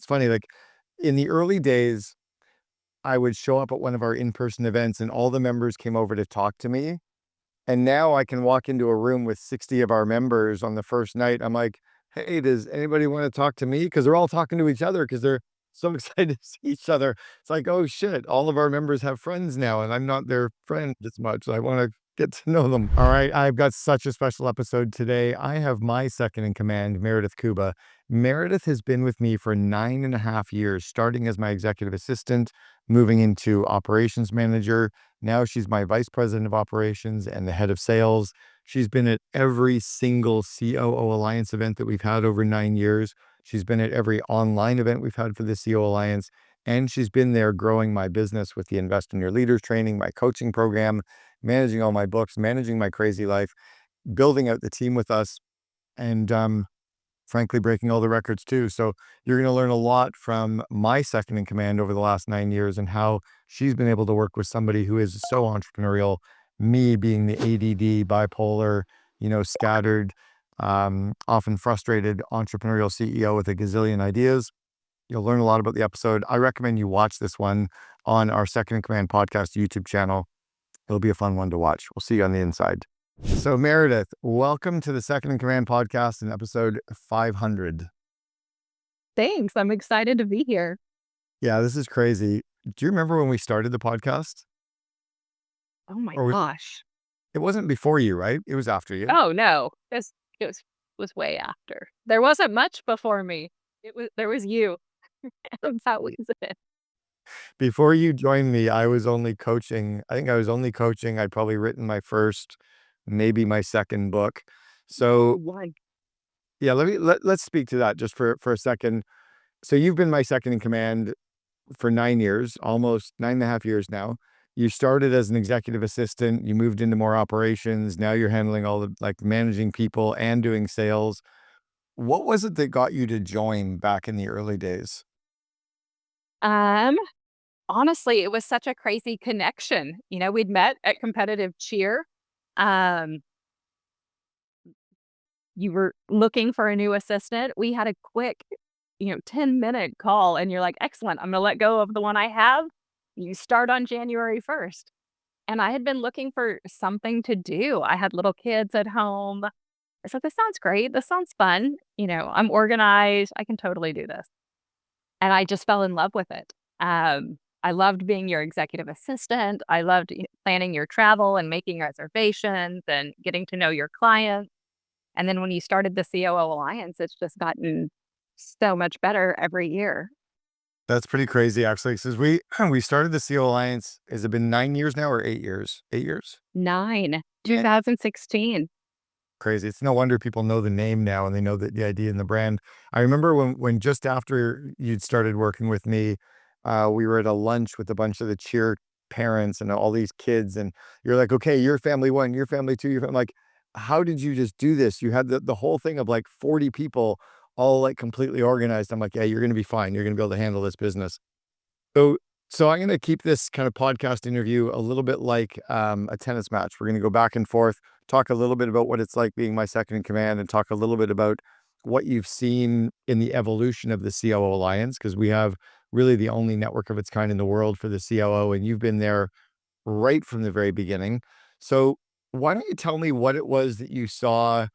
funny. Like in the early days, I would show up at one of our in-person events and all the members came over to talk to me. And now I can walk into a room with 60 of our members on the first night. I'm like, hey, does anybody want to talk to me? Because they're all talking to each other because they're so excited to see each other. It's like, oh shit, all of our members have friends now, and I'm not their friend as much. I want to get to know them. All right, I've got such a special episode today. I have my second in command, Meredith Kuba. Meredith has been with me for 9.5 years, starting as my executive assistant, moving into operations manager. Now she's my vice president of operations and the head of sales. She's been at every single COO Alliance event that we've had over 9 years. She's been at every online event we've had for the COO Alliance. And she's been there growing my business with the Invest in Your Leaders training, my coaching program, managing all my books, managing my crazy life, building out the team with us, and frankly, breaking all the records too. So you're going to learn a lot from my second in command over the last 9 years and how she's been able to work with somebody who is so entrepreneurial, me being the ADD, bipolar, scattered, often frustrated entrepreneurial CEO with a gazillion ideas. You'll learn a lot about the episode. I recommend you watch this one on our Second in Command podcast YouTube channel. It'll be a fun one to watch. We'll see you on the inside. So Meredith, welcome to the Second in Command podcast in episode 500. Thanks. I'm excited to be here. Yeah, this is crazy. Do you remember when we started the podcast? Oh my Or gosh. it wasn't before you, right? It was after you. Oh no. It was way after. There wasn't much before me. There was you. That was it. Before you joined me, I was only coaching. I think I was only coaching. I'd probably written my first, maybe my second book. So One. yeah, let's speak to that just for a second. So you've been my second in command for 9 years, almost 9.5 years now. You started as an executive assistant, you moved into more operations. Now you're handling all the managing people and doing sales. What was it that got you to join back in the early days? Um, Honestly, it was such a crazy connection. We'd met at competitive cheer. Um, you were looking for a new assistant. We had a quick, 10-minute call and you're like, excellent. I'm going to let go of the one I have. You start on January 1st. And I had been looking for something to do. I had little kids at home. I said, this sounds great. This sounds fun. I'm organized. I can totally do this. And I just fell in love with it. I loved being your executive assistant. I loved planning your travel and making reservations and getting to know your clients. And then when you started the COO Alliance, it's just gotten so much better every year. That's pretty crazy, actually. Since we started the CO Alliance, has it been 9 years now or 8 years? 8 years? 2016. Crazy. It's no wonder people know the name now and they know the idea and the brand. I remember when just after you'd started working with me, we were at a lunch with a bunch of the cheer parents and all these kids, and you're like, okay, you're family one, you're family two, like, how did you just do this? You had the whole thing of 40 people all completely organized. I'm like, yeah, you're gonna be fine. You're gonna be able to handle this business. So, so I'm going to keep this kind of podcast interview a little bit like a tennis match. We're going to go back and forth, talk a little bit about what it's like being my second in command, and talk a little bit about what you've seen in the evolution of the COO Alliance, because we have really the only network of its kind in the world for the COO, and you've been there right from the very beginning. So why don't you tell me what it was that you saw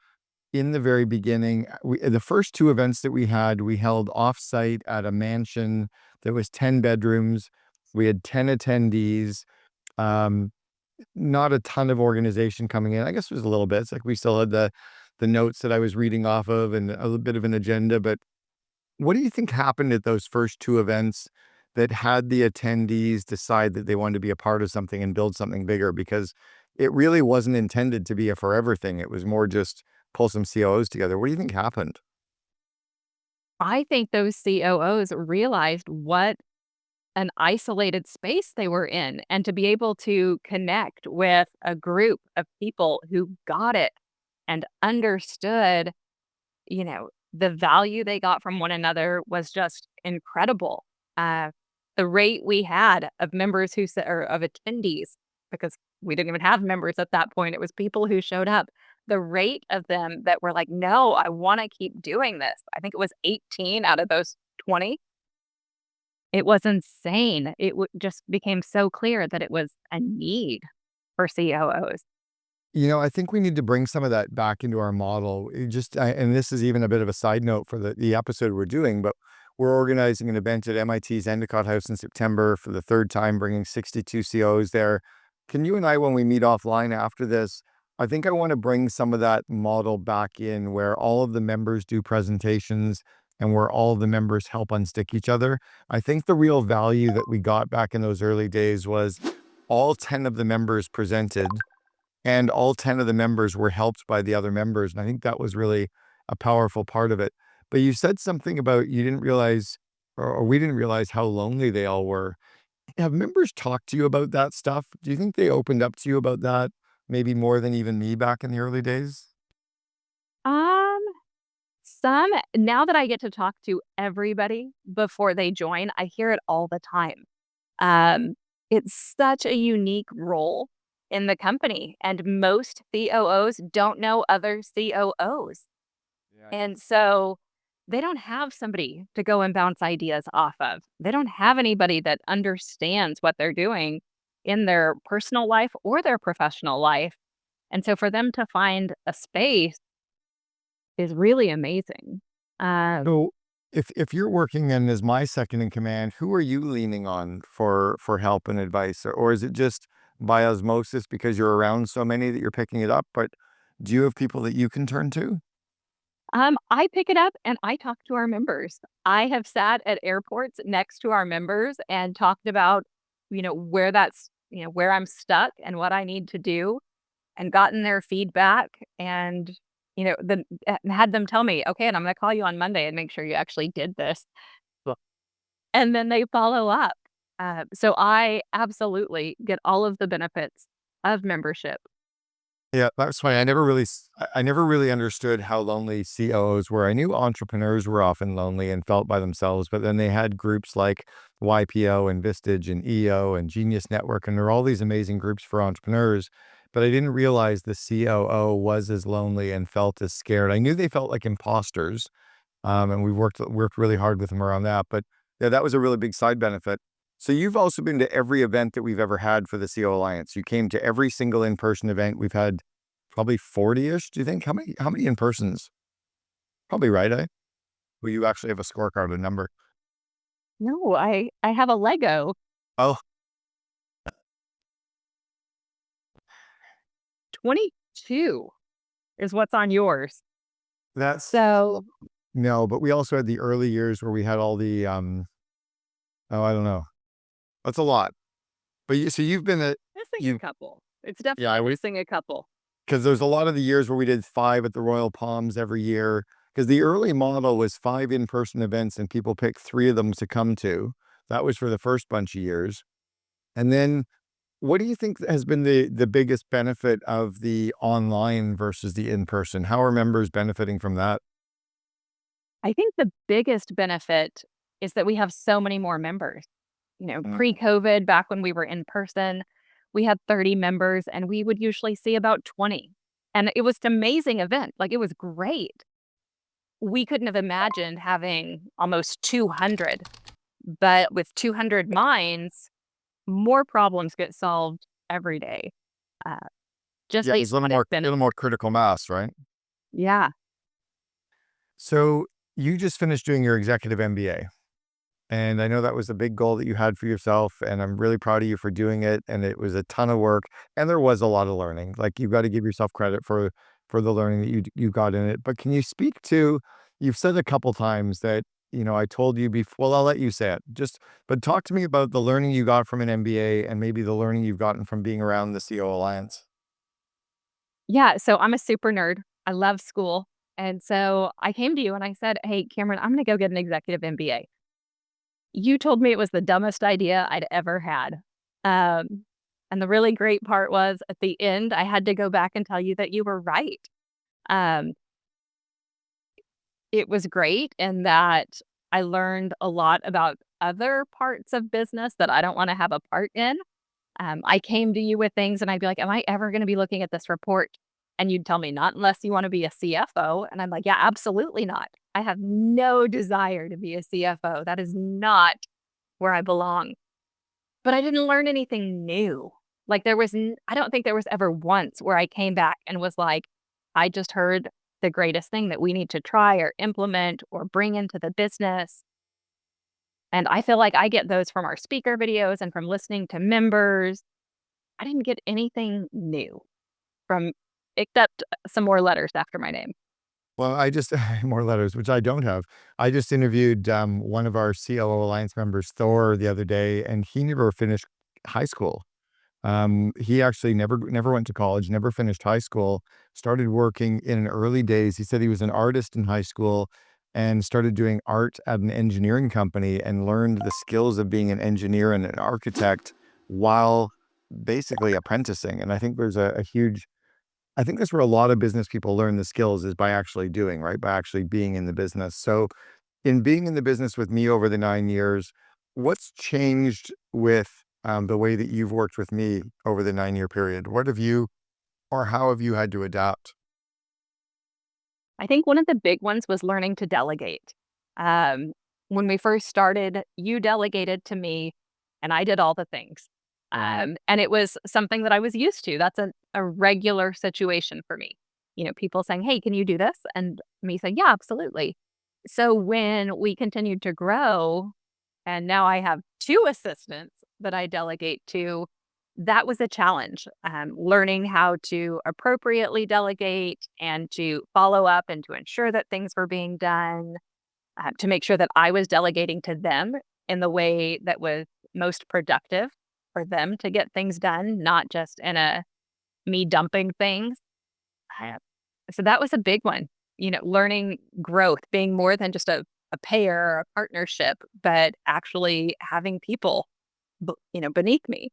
in the very beginning? The first two events that we had, we held offsite at a mansion that was 10 bedrooms. We had 10 attendees, um, not a ton of organization coming in. I guess it was a little bit. It's like we still had the notes that I was reading off of and a little bit of an agenda. But what do you think happened at those first two events that had the attendees decide that they wanted to be a part of something and build something bigger? Because it really wasn't intended to be a forever thing. It was more just pull some COOs together. What do you think happened? I think those COOs realized what an isolated space they were in, and to be able to connect with a group of people who got it and understood, the value they got from one another was just incredible. Uh, the rate we had of members who said, or of attendees, because we didn't even have members at that point, it was people who showed up. The rate of them that were like, no, I want to keep doing this. I think it was 18 out of those 20 It was insane. It just became so clear that it was a need for COOs. I think we need to bring some of that back into our model. And this is even a bit of a side note for the episode we're doing, but we're organizing an event at MIT's Endicott House in September for the third time, bringing 62 COs there. Can you and I, when we meet offline after this, I think I want to bring some of that model back in where all of the members do presentations and where all of the members help unstick each other. I think the real value that we got back in those early days was all 10 of the members presented and all 10 of the members were helped by the other members, and I think that was really a powerful part of it. But you said something about you didn't realize, or we didn't realize how lonely they all were. Have members talked to you about that stuff? Do you think they opened up to you about that, maybe more than even me back in the early days? Um, some now that I get to talk to everybody before they join, I hear it all the time. Um, it's such a unique role in the company, and most COOs don't know other COOs. Yeah. And so they don't have somebody to go and bounce ideas off of. They don't have anybody that understands what they're doing in their personal life or their professional life. And so for them to find a space is really amazing. Um, So if you're working in as my second in command, who are you leaning on for help and advice? Or is it just by osmosis because you're around so many that you're picking it up? But do you have people that you can turn to? I pick it up and I talk to our members. I have sat at airports next to our members and talked about, where I'm stuck and what I need to do and gotten their feedback and, had them tell me, okay, and I'm going to call you on Monday and make sure you actually did this. Well, and then they follow up. So I absolutely get all of the benefits of membership. Yeah, that's funny. I never really understood how lonely COOs were. I knew entrepreneurs were often lonely and felt by themselves, but then they had groups like YPO and Vistage and EO and Genius Network, and there are all these amazing groups for entrepreneurs. But I didn't realize the COO was as lonely and felt as scared. I knew they felt like imposters, and we worked really hard with them around that. But yeah, that was a really big side benefit. So you've also been to every event that we've ever had for the CO Alliance. You came to every single in-person event. We've had probably 40-ish. Do you think how many in-persons? Probably right, eh? Well, you actually have a scorecard, a number. No, I have a Lego Oh, 22 is what's on yours. that's So no, but we also had the early years where we had all the oh, I don't know. That's a lot. But you've been at missing a you couple. It's yeah, definitely missing a couple. because there's a lot of the years where we did 5 at the Royal Palms every year. Because the early model was 5 in-person events, and people picked 3 of them to come to. That was for the first bunch of years. And then what do you think has been the biggest benefit of the online versus the in-person? How are members benefiting from that? I think the biggest benefit is that we have so many more members. Mm. Pre-COVID, back when we were in person, we had 30 members and we would usually see about 20. And it was an amazing event. Like it was great. We couldn't have imagined having almost 200, but with 200 minds, more problems get solved every day. Uh, just Yeah, there's based on it. a little more critical mass, right? Yeah. So you just finished doing your executive MBA. And I know that was a big goal that you had for yourself, and I'm really proud of you for doing it. And it was a ton of work, and there was a lot of learning. Like you've got to give yourself credit for the learning that you got in it. But can you speak to? You've said a couple times that I told you before. Well, I'll let you say it. But talk to me about the learning you got from an MBA, and maybe the learning you've gotten from being around the CO Alliance. Yeah. So I'm a super nerd. I love school. And so I came to you and I said, hey, Cameron, I'm going to go get an executive MBA. You told me it was the dumbest idea I'd ever had. Um, and the really great part was at the end, I had to go back and tell you that you were right. Um, it was great in that I learned a lot about other parts of business that I don't want to have a part in. I came to you with things and I'd be like, am I ever going to be looking at this report? And you'd tell me, not unless you want to be a CFO. And I'm like, yeah, absolutely not. I have no desire to be a CFO. That is not where I belong. But I didn't learn anything new. Like I don't think there was ever once where I came back and was like, I just heard the greatest thing that we need to try or implement or bring into the business. And I feel like I get those from our speaker videos and from listening to members. I didn't get anything new from except some more letters after my name. Well, I just more letters, which I don't have. I just interviewed one of our COO Alliance members, Thor, the other day, and he never finished high school. He actually never went to college, never finished high school, started working in early days. He said he was an artist in high school and started doing art at an engineering company and learned the skills of being an engineer and an architect while basically apprenticing. And I think there's a huge I think that's where a lot of business people learn the skills is by actually doing, right? By actually being in the business. So, in being in the business with me over the 9 years, what's changed with the way that you've worked with me over the 9 year period? What have you, or how have you had to adapt? I think one of the big ones was learning to delegate. Um, when we first started, you delegated to me and I did all the things. And it was something that I was used to. That's a regular situation for me. People saying, hey, can you do this? And me saying, yeah, absolutely. So when we continued to grow, and now I have two assistants that I delegate to, that was a challenge. Learning how to appropriately delegate and to follow up and to ensure that things were being done, to make sure that I was delegating to them in the way that was most productive for them to get things done, not just in a me dumping things. Uh, So that was a big one, learning growth, being more than just a pair or a partnership, but actually having people, beneath me.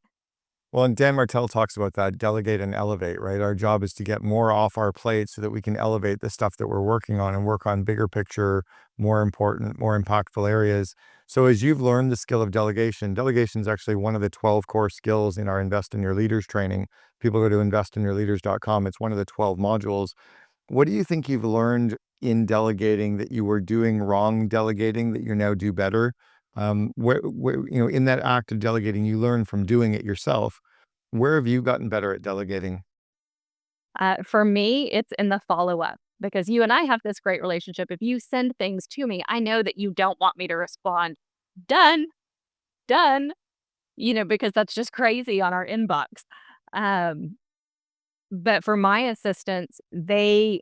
Well, and Dan Martell talks about that delegate and elevate, right? Our job is to get more off our plate so that we can elevate the stuff that we're working on and work on bigger picture, more important, more impactful areas. So, as you've learned the skill of delegation is actually one of the 12 core skills in our Invest in Your Leaders training. People go to investinyourleaders.com. It's one of the 12 modules. What do you think you've learned in delegating that you were doing wrong delegating that you now do better? In that act of delegating, you learn from doing it yourself. Where have you gotten better at delegating? For me, it's in the follow up because you and I have this great relationship. If you send things to me, I know that you don't want me to respond, done, done, because that's just crazy on our inbox. Um, but for my assistants, they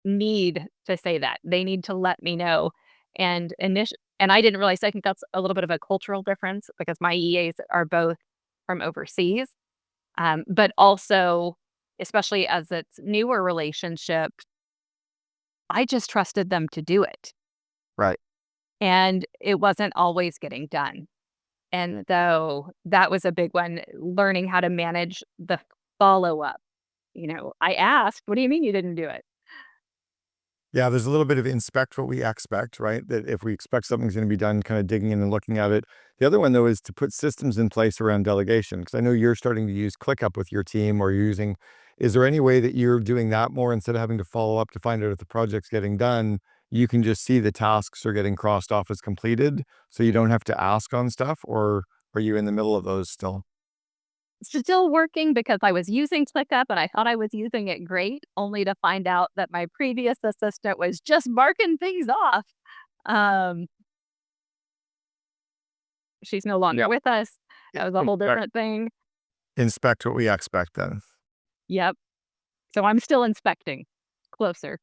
need to say that. They need to let me know. And I didn't realize, I think that's a little bit of a cultural difference because my EAs are both from overseas. But also, especially as it's newer relationships, I just trusted them to do it. Right. And it wasn't always getting done. And though that was a big one, learning how to manage the follow up. I asked, what do you mean you didn't do it? Yeah, there's a little bit of inspect what we expect, right? That if we expect something's going to be done, kind of digging in and looking at it. The other one, though, is to put systems in place around delegation. Because I know you're starting to use ClickUp with your team or you're using, is there any way that you're doing that more instead of having to follow up to find out if the project's getting done? You can just see the tasks are getting crossed off as completed. So you don't have to ask on stuff, or are you in the middle of those still? Still working because I was using ClickUp and I thought I was using it great, only to find out that my previous assistant was just marking things off. Um, she's no longer Yeah. with us. That was a whole Inspect, different thing. inspect what we expect then. Yep. So I'm still inspecting closer.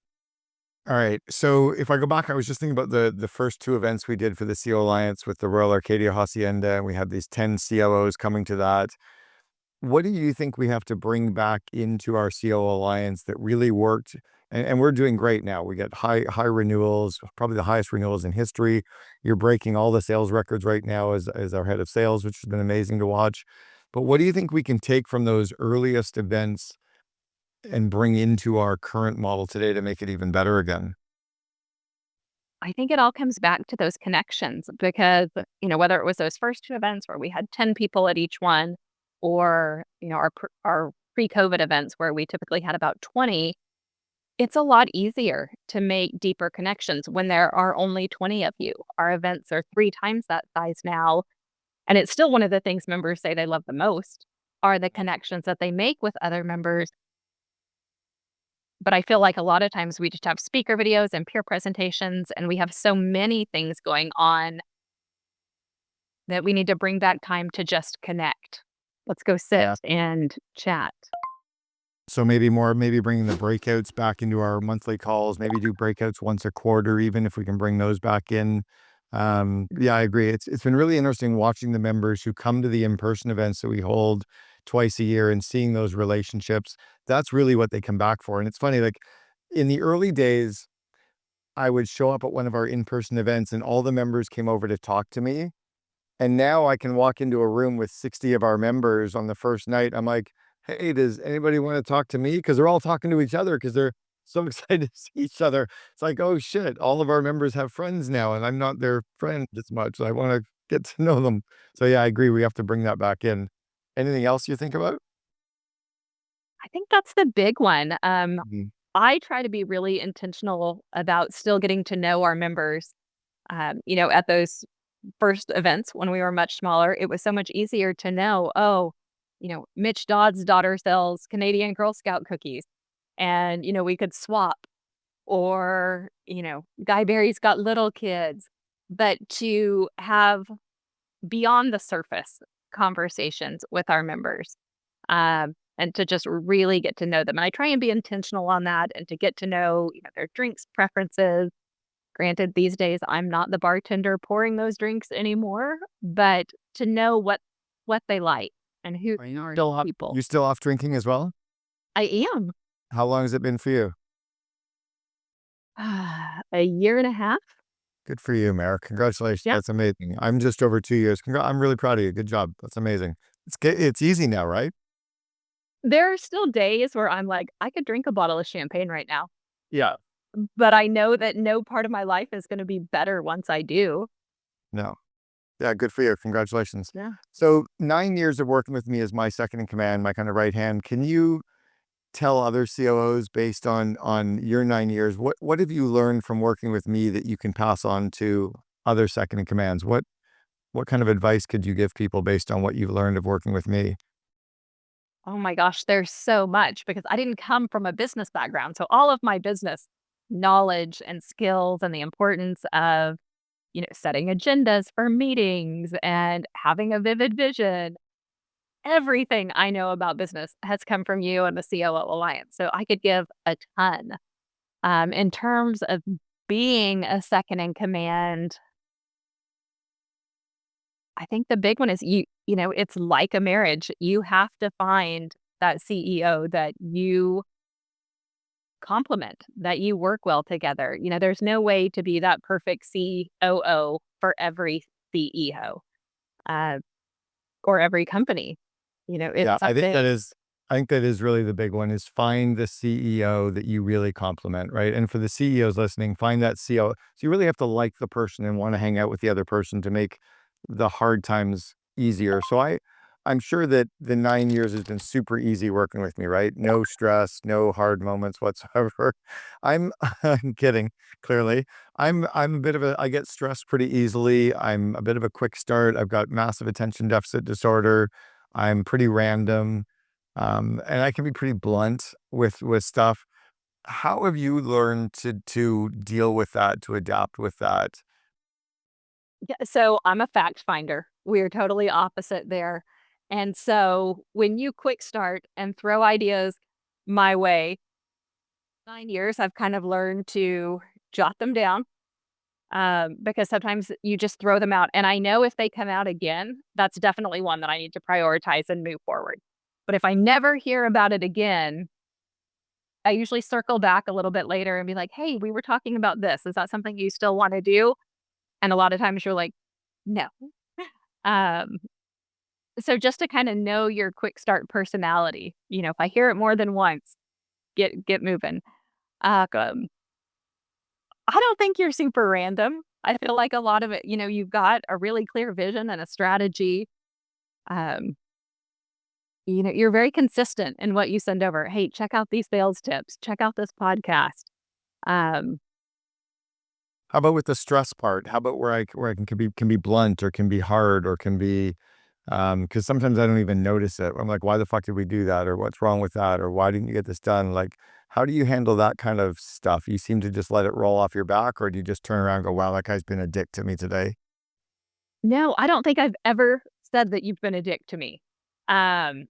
All right. So if I go back, I was just thinking about the first two events we did for the CO Alliance with the Royal Arcadia Hacienda, and we had these 10 COOs coming to that. What do you think we have to bring back into our CO Alliance that really worked? And we're doing great now. We get high renewals, probably the highest renewals in history. You're breaking all the sales records right now as our head of sales, which has been amazing to watch. But what do you think we can take from those earliest events and bring into our current model today to make it even better again? I think it all comes back to those connections because, whether it was those first two events where we had 10 people at each one or, our pre-COVID events where we typically had about 20, it's a lot easier to make deeper connections when there are only 20 of you. Our events are 3 times that size now. And it's still one of the things members say they love the most are the connections that they make with other members. But I feel like a lot of times we just have speaker videos and peer presentations, and we have so many things going on that we need to bring back time to just connect. Let's go sit Yeah. and chat. So maybe bringing the breakouts back into our monthly calls, maybe do breakouts once a quarter, even if we can bring those back in. Yeah, I agree. It's been really interesting watching the members who come to the in-person events that we hold twice a year and seeing those relationships. That's really what they come back for. And it's funny, like in the early days, I would show up at one of our in-person events and all the members came over to talk to me. And now I can walk into a room with 60 of our members on the first night. I'm like, hey, does anybody want to talk to me? Because they're all talking to each other because they're so excited to see each other. It's like, oh shit, all of our members have friends now, and I'm not their friend as much. I want to get to know them. So yeah, I agree. We have to bring that back in. Anything else you think about? I think that's the big one. Mhm. I try to be really intentional about still getting to know our members. At those first events when we were much smaller, it was so much easier to know, oh, Mitch Dodd's daughter sells Canadian Girl Scout cookies. And, we could swap. Or, Guy Berry's got little kids. But to have beyond the surface conversations with our members, and to just really get to know them. And I try and be intentional on that and to get to know, their drinks preferences. Granted, these days I'm not the bartender pouring those drinks anymore, but to know what they like and who are people. You still off drinking as well? I am. How long has it been for you? A year and a half. Good for you, Mary. Congratulations. Yeah. That's amazing. I'm just over 2 years. I'm really proud of you. Good job. That's amazing. It's easy now, right? There are still days where I'm like, I could drink a bottle of champagne right now, Yeah. but I know that no part of my life is going to be better once I do. No. Yeah, good for you. Congratulations. Yeah. So 9 years of working with me as my second in command, my kind of right hand. Can you tell other COOs based on your 9 years, what have you learned from working with me that you can pass on to other second in commands? What kind of advice could you give people based on what you've learned of working with me? Oh my gosh, there's so much because I didn't come from a business background. So all of my business knowledge and skills and the importance of, setting agendas for meetings and having a vivid vision, everything I know about business has come from you and the COO Alliance. So I could give a ton. In terms of being a second in command, I think the big one is it's like a marriage. You have to find that CEO that you complement, that you work well together. There's no way to be that perfect COO for every CEO, uh, or every company. It's Yeah, something. I think that is really the big one is find the CEO that you really complement, right? And for the CEOs listening, find that CEO. So you really have to like the person and want to hang out with the other person to make the hard times easier. So I'm sure that the 9 years has been super easy working with me, right? No stress, no hard moments whatsoever. I'm I'm kidding, clearly. I'm a bit of I get stressed pretty easily. I'm a bit of a quick start. I've got massive attention deficit disorder. I'm pretty random, and I can be pretty blunt with stuff. How have you learned to deal with that, to adapt with that? Yeah, so I'm a fact finder. We're totally opposite there. And so when you quick start and throw ideas my way, 9 years, I've kind of learned to jot them down, because sometimes you just throw them out. And I know if they come out again, that's definitely one that I need to prioritize and move forward. But if I never hear about it again, I usually circle back a little bit later and be like, hey, we were talking about this. Is that something you still want to do? And a lot of times you're like, no. Um, so just to kind of know your quick start personality, if I hear it more than once, get moving. Um, I don't think you're super random. I feel like a lot of it, you've got a really clear vision and a strategy. Um, you're very consistent in what you send over. Hey, check out these sales tips. Check out this podcast. Um, How about with the stress part? How about where I can be blunt or can be hard or can be because sometimes I don't even notice it. I'm like, why the fuck did we do that? Or what's wrong with that? Or why didn't you get this done? Like, how do you handle that kind of stuff? You seem to just let it roll off your back, or do you just turn around and go, wow, that guy's been a dick to me today? No, I don't think I've ever said that you've been a dick to me. Um,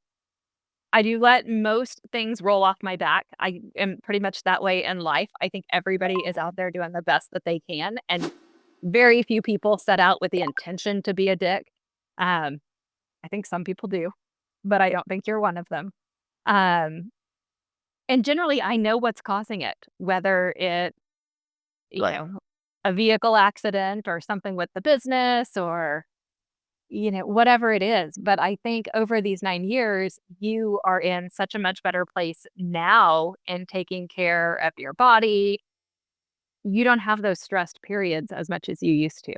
I do let most things roll off my back. I am pretty much that way in life. I think everybody is out there doing the best that they can, and very few people set out with the intention to be a dick. Um, I think some people do, but I don't think you're one of them. Um, and generally, I know what's causing it, whether it, you Right. know, a vehicle accident or something with the business or, whatever it is. But I think over these 9 years, you are in such a much better place now in taking care of your body. You don't have those stressed periods as much as you used to.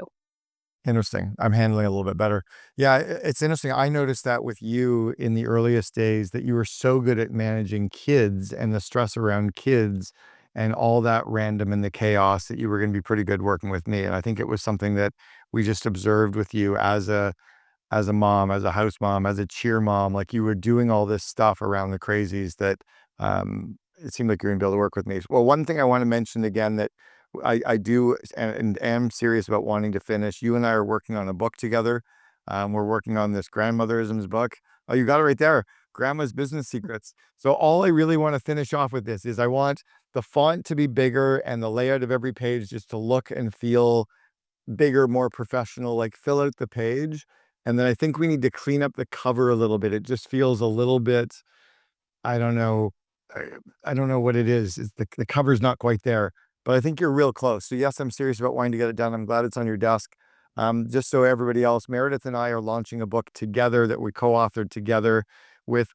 Interesting. I'm handling it a little bit better. Yeah, it's interesting. I noticed that with you in the earliest days that you were so good at managing kids and the stress around kids and all that random and the chaos that you were going to be pretty good working with me. And I think it was something that we just observed with you as a mom, as a house mom, as a cheer mom, like you were doing all this stuff around the crazies that it seemed like you're gonna be able to work with me. Well, one thing I want to mention again that I do and am serious about wanting to finish. You and I are working on a book together. We're working on this grandmotherisms book. Oh, you got it right there. Grandma's Business Secrets. So all I really want to finish off with this is I want the font to be bigger and the layout of every page just to look and feel bigger, more professional, like fill out the page. And then I think we need to clean up the cover a little bit. It just feels a little bit, I don't know. I, I don't know what it is. It's the cover's not quite there, but I think you're real close. So yes, I'm serious about wanting to get it done. I'm glad it's on your desk. Just so everybody else, Meredith and I are launching a book together that we co-authored together with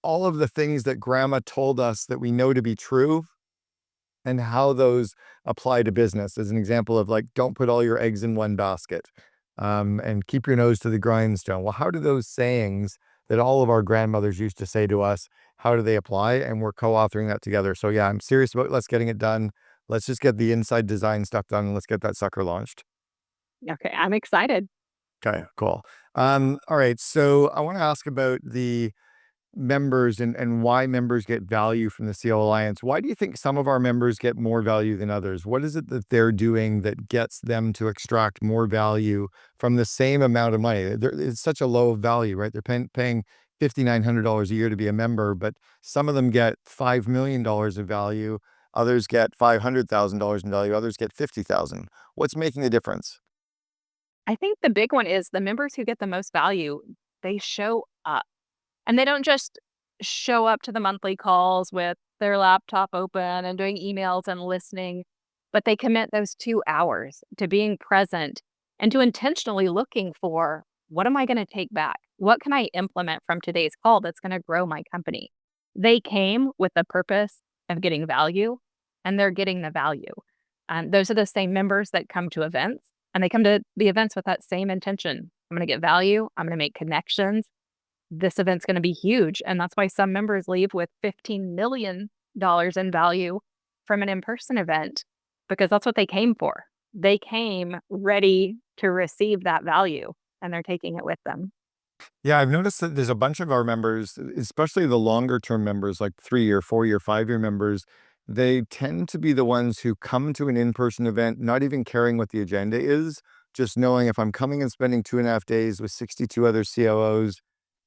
all of the things that grandma told us that we know to be true and how those apply to business as an example of like, don't put all your eggs in one basket, and keep your nose to the grindstone. Well, how do those sayings that all of our grandmothers used to say to us, how do they apply? And we're co-authoring that together. So yeah, I'm serious about let's getting it done. Let's just get the inside design stuff done and let's get that sucker launched. Okay, I'm excited. Okay, cool. All right. So I want to ask about the members and why members get value from the CO Alliance. Why do you think some of our members get more value than others? What is it that they're doing that gets them to extract more value from the same amount of money? It's such a low value, right? They're paying $5,900 a year to be a member, but some of them get $5 million of value. Others get $500,000 in value. Others get 50,000. What's making the difference? I think the big one is the members who get the most value, they show up. And they don't just show up to the monthly calls with their laptop open and doing emails and listening, but they commit those 2 hours to being present and to intentionally looking for, what am I going to take back? What can I implement from today's call that's going to grow my company? They came with the purpose of getting value, and they're getting the value. Those are the same members that come to events, and they come to the events with that same intention. I'm going to get value. I'm going to make connections. This event's gonna be huge, and that's why some members leave with $15 million in value from an in-person event, because that's what they came for. They came ready to receive that value, and they're taking it with them. Yeah, I've noticed that there's a bunch of our members, especially the longer term members, like 3 year, 4 year, 5 year members. They tend to be the ones who come to an in person event, not even caring what the agenda is, just knowing if I'm coming and spending 2.5 days with 62 other COOs,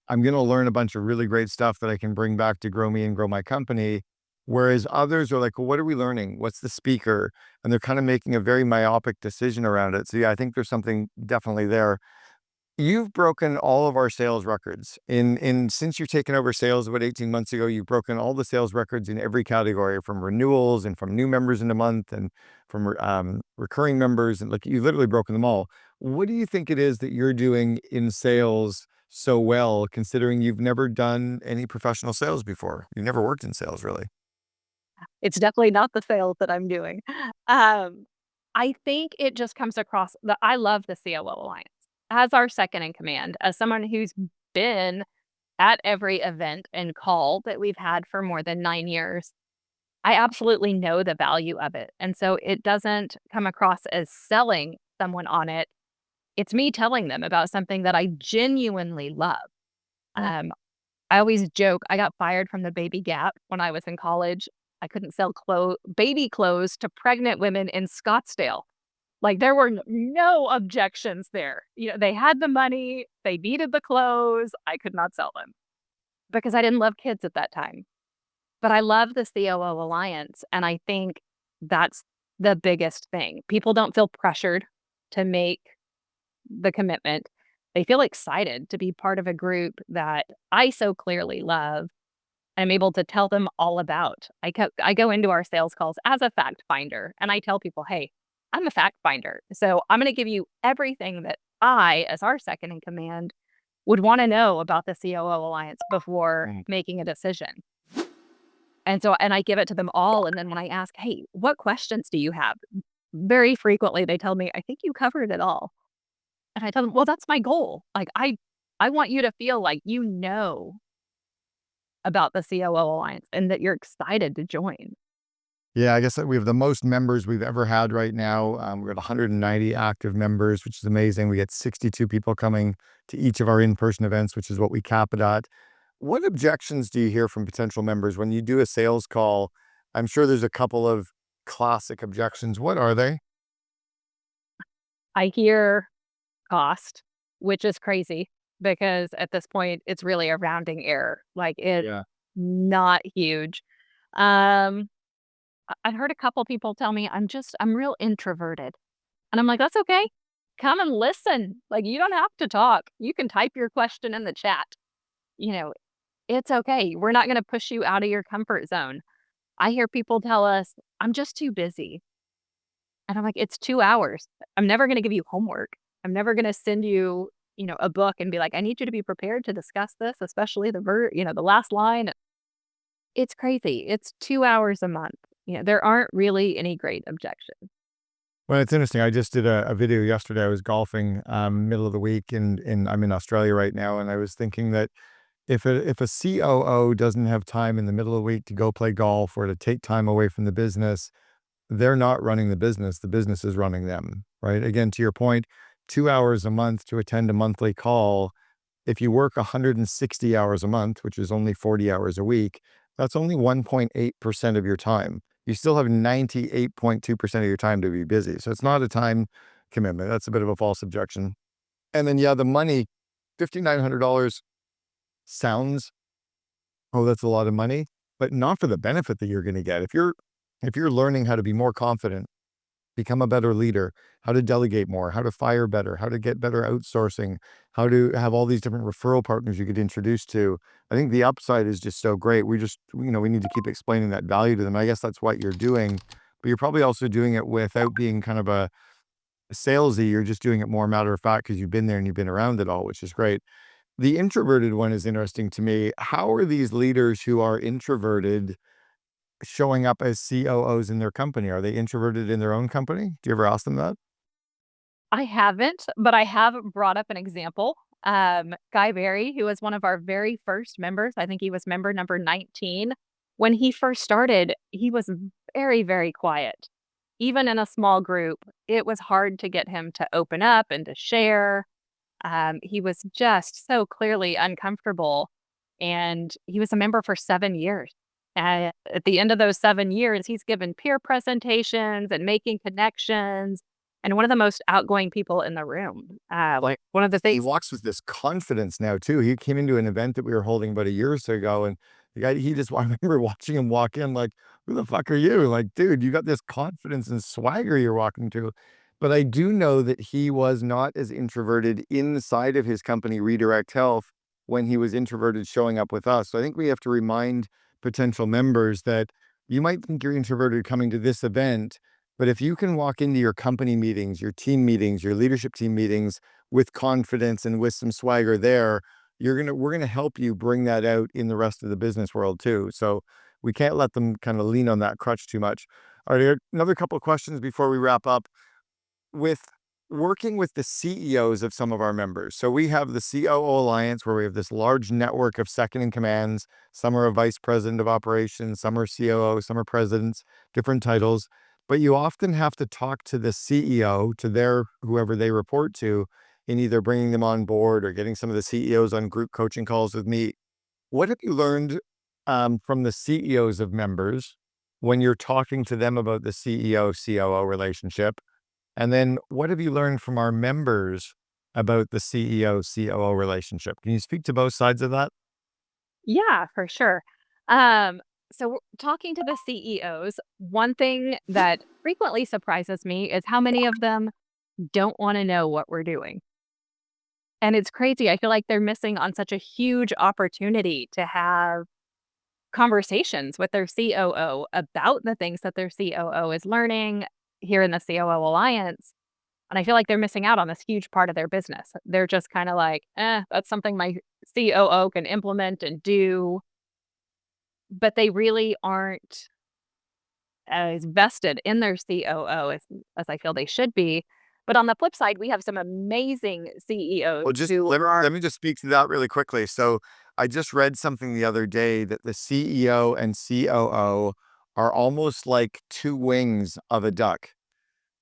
I'm going to learn a bunch of really great stuff that I can bring back to grow me and grow my company. Whereas others are like, well, what are we learning? What's the speaker? And they're kind of making a very myopic decision around it. So, yeah, I think there's something definitely there. You've broken all of our sales records. In since you've taken over sales about 18 months ago, you've broken all the sales records in every category from renewals and from new members in a month and from recurring members. And like you've literally broken them all. What do you think it is that you're doing in sales so well, considering you've never done any professional sales before? You've never worked in sales, really. It's definitely not the sales that I'm doing. Um, I think it just comes across that I love the COO Alliance as our second in command, as someone who's been at every event and call that we've had for more than 9 years. I absolutely know the value of it. And so it doesn't come across as selling someone on it. It's me telling them about something that I genuinely love. Um, I always joke, I got fired from the Baby Gap when I was in college. I couldn't sell baby clothes to pregnant women in Scottsdale. Like, there were no objections there. They had the money, they needed the clothes, I could not sell them because I didn't love kids at that time. But I love the COO Alliance, and I think that's the biggest thing. People don't feel pressured to make the commitment. They feel excited to be part of a group that I so clearly love. I'm able to tell them all about. I go into our sales calls as a fact finder, and I tell people, "Hey, I'm a fact finder, so I'm gonna give you everything that I, as our second in command, would wanna know about the COO Alliance before Mm. making a decision." And I give it to them all, and then when I ask, "Hey, what questions do you have?" Very frequently, they tell me, "I think you covered it all." And I tell them, "Well, that's my goal. Like, I want you to feel like you know about the COO Alliance and that you're excited to join." Yeah, I guess that we have the most members we've ever had right now. We're at 190 active members, which is amazing. We get 62 people coming to each of our in-person events, which is what we cap it at. What objections do you hear from potential members when you do a sales call? I'm sure there's a couple of classic objections. What are they? I hear cost, which is crazy because at this point, it's really a rounding error. Like, it's Yeah. not huge. Um, I've heard a couple people tell me, I'm real introverted." And I'm like, "That's okay. Come and listen. Like, you don't have to talk. You can type your question in the chat. You know, it's okay. We're not gonna push you out of your comfort zone." I hear people tell us, "I'm just too busy." And I'm like, "It's 2 hours. I'm never gonna give you homework. I'm never gonna send you, a book and be like, 'I need you to be prepared to discuss this, especially the last line.'" It's crazy. It's 2 hours a month. There aren't really any great objections. Well, it's interesting. I just did a video yesterday. I was golfing middle of the week, and I'm in Australia right now. And I was thinking that if a COO doesn't have time in the middle of the week to go play golf or to take time away from the business, they're not running the business is running them, right? Again, to your point, 2 hours a month to attend a monthly call. If you work 160 hours a month, which is only 40 hours a week, that's only 1.8% of your time. You still have 98.2% of your time to be busy. So it's not a time commitment. That's a bit of a false objection. And then, yeah, the money, $5,900 sounds, oh, that's a lot of money, but not for the benefit that you're going to get. If you're learning how to be more confident, become a better leader, how to delegate more, how to fire better, how to get better outsourcing, how to have all these different referral partners you get introduced to. I think the upside is just so great. We need to keep explaining that value to them. I guess that's what you're doing, but you're probably also doing it without being kind of a salesy. You're just doing it more matter of fact because you've been there and you've been around it all, which is great. The introverted one is interesting to me. How are these leaders who are introverted showing up as COOs in their company? Are they introverted in their own company? Do you ever ask them that? I haven't, but I have brought up an example. Guy Berry, who was one of our very first members, I think he was member number 19. When he first started, he was very, very quiet. Even in a small group, it was hard to get him to open up and to share. He was just so clearly uncomfortable, and he was a member for 7 years. At the end of those 7 years, he's given peer presentations and making connections, and one of the most outgoing people in the room. One of the He things walks with this confidence now too. He came into an event that we were holding about a year or so ago, and the guy he just I remember watching him walk in like, "Who the fuck are you?" Like, "Dude, you got this confidence and swagger you're walking to." But I do know that he was not as introverted inside of his company, Redirect Health, when he was introverted showing up with us. So I think we have to remind potential members that you might think you're introverted coming to this event, but if you can walk into your company meetings, your team meetings, your leadership team meetings with confidence and with some swagger there, we're gonna help you bring that out in the rest of the business world too. So we can't let them kind of lean on that crutch too much. All right, another couple of questions before we wrap up. With working with the CEOs of some of our members. So we have the COO Alliance, where we have this large network of second in commands. Some are a vice president of operations, some are COO, some are presidents, different titles. But you often have to talk to the CEO, to their whoever they report to, in either bringing them on board or getting some of the CEOs on group coaching calls with me. What have you learned from the CEOs of members when you're talking to them about the CEO-COO relationship? And then what have you learned from our members about the CEO-COO relationship? Can you speak to both sides of that? Yeah, for sure. Um, talking to the CEOs, one thing that frequently surprises me is how many of them don't wanna know what we're doing. And it's crazy. I feel like they're missing on such a huge opportunity to have conversations with their COO about the things that their COO is learning here in the COO Alliance. And I feel like they're missing out on this huge part of their business. They're just kind of like, that's something my COO can implement and do. But they really aren't as vested in their COO as I feel they should be. But on the flip side, we have some amazing CEOs Well, just who are let me just speak to that really quickly. So I just read something the other day that the CEO and COO are almost like two wings of a duck.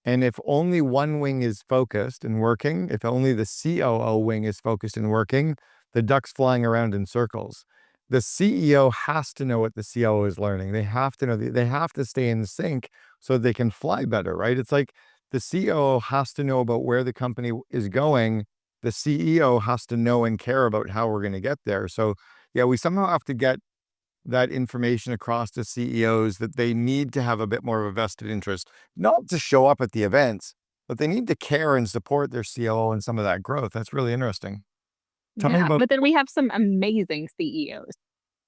And if only one wing is focused and working, if only the COO wing is focused and working, the duck's flying around in circles. The CEO has to know what the COO is learning. They have to know, they have to stay in sync so they can fly better, right? It's like the COO has to know about where the company is going. The CEO has to know and care about how we're going to get there. So, yeah, we somehow have to get that information across to CEOs that they need to have a bit more of a vested interest, not to show up at the events, but they need to care and support their COO in some of that growth. That's really interesting. Tell me yeah, about but then we have some amazing CEOs.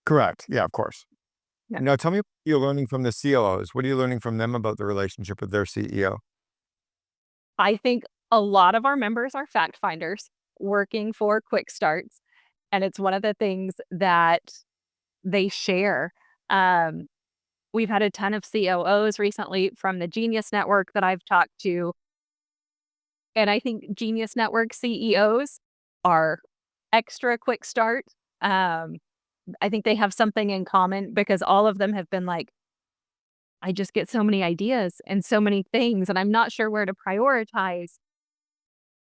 correct. Yeah, of course. Yeah. Now tell me what you're learning from the COOs. What are you learning from them about the relationship with their CEO? I think a lot of our members are fact finders working for quick starts, and it's one of the things that they share. Um, we've had a ton of COOs recently from the Genius Network that I've talked to, and I think Genius Network CEOs are extra quick start. Um, I think they have something in common because all of them have been like, I just get so many ideas and so many things, and I'm not sure where to prioritize.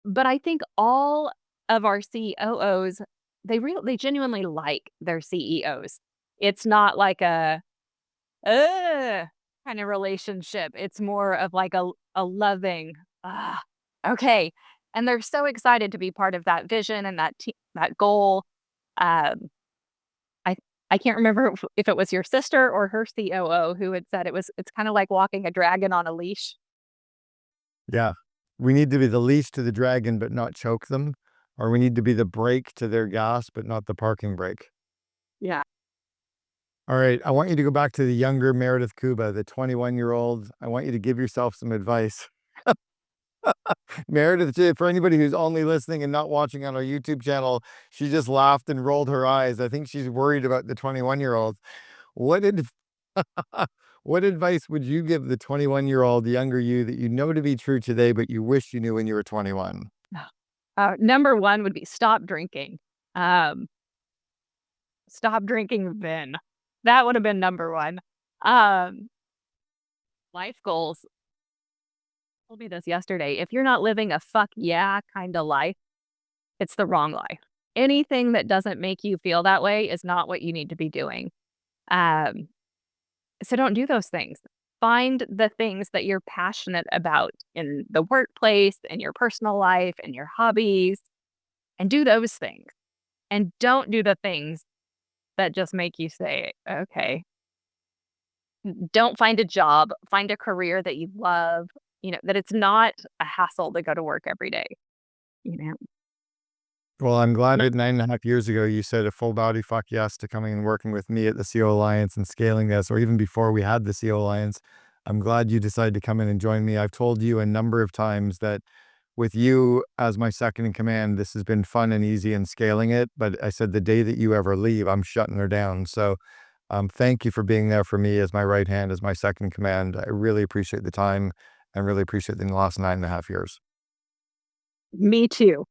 But I think all of our COOs, they genuinely like their CEOs. It's not like a "Ugh" kind of relationship. It's more of like a loving, "Ah, okay." And they're so excited to be part of that vision and that goal. Um, I I can't remember if it was your sister or her COO who had said it's kinda like walking a dragon on a leash. Yeah. We need to be the leash to the dragon, but not choke them. Or we need to be the brake to their gas, but not the parking brake. Yeah. All right. I want you to go back to the younger Meredith Kuba, the 21-year-old. I want you to give yourself some advice. Meredith, for anybody who's only listening and not watching on our YouTube channel, she just laughed and rolled her eyes. I think she's worried about the 21-year-old. What did what advice would you give the 21-year-old younger you that you know to be true today, but you wish you knew when you were 21? Number 1 would be stop drinking. Um, Stop drinking then. That would have been number 1. Um, Life goals. Told me this yesterday. If you're not living a fuck yeah kinda life, it's the wrong life. Anything that doesn't make you feel that way is not what you need to be doing. Um, so don't do those things. Find the things that you're passionate about in the workplace, in your personal life, in your hobbies, and do those things. And don't do the things that just make you say, "Okay." Don't find a job, find a career that you love, that it's not a hassle to go to work every day, you know? Well, I'm glad that 9.5 years ago you said a full body fuck yes to coming and working with me at the CO Alliance and scaling this, or even before we had the CO Alliance. I'm glad you decided to come in and join me. I've told you a number of times that with you as my second in command, this has been fun and easy in scaling it. But I said the day that you ever leave, I'm shutting her down. So thank you for being there for me as my right hand, as my second in command. I really appreciate the time and really appreciate the last 9.5 years. Me too.